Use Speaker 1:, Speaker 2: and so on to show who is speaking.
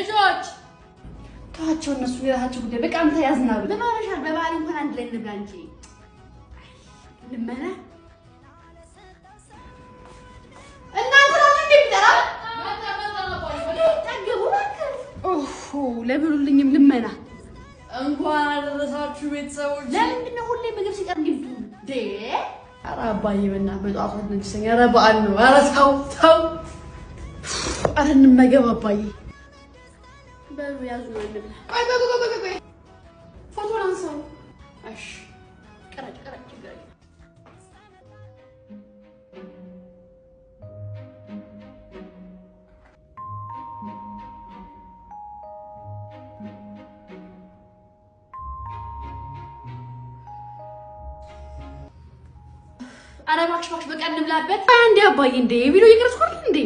Speaker 1: ልጆች
Speaker 2: ታቸው እነሱ የራሳቸው ጉዳይ በቃ አንተ ያዝናሉ
Speaker 1: ለማረሻል በባል እንኳን አንድ ላይ እንብላ እንጂ ልመና እናንተ ነው እንደሚጠራ
Speaker 2: ለብሉልኝም ልመና
Speaker 1: እንኳን አደረሳችሁ ቤተሰቦች
Speaker 2: ለምን ነው ሁሌ ምግብ ሲቀር እንዲሉ
Speaker 1: ዴ ኧረ አባዬ በእናትህ በጧት ወደንሰኝ ኧረ በዓል ነው ኧረ ተው
Speaker 2: ኧረ እንመገብ አባዬ
Speaker 1: በሉ ያዙ ነው እንብላ
Speaker 2: ቆይ
Speaker 1: ፎቶ ላንሳው
Speaker 2: እሺ
Speaker 1: ቀረጭ ኧረ እባክሽ በቃ እንብላበት
Speaker 2: አንዴ አባዬ እንዴ ቪዲዮ ይቀርጽኩል እንዴ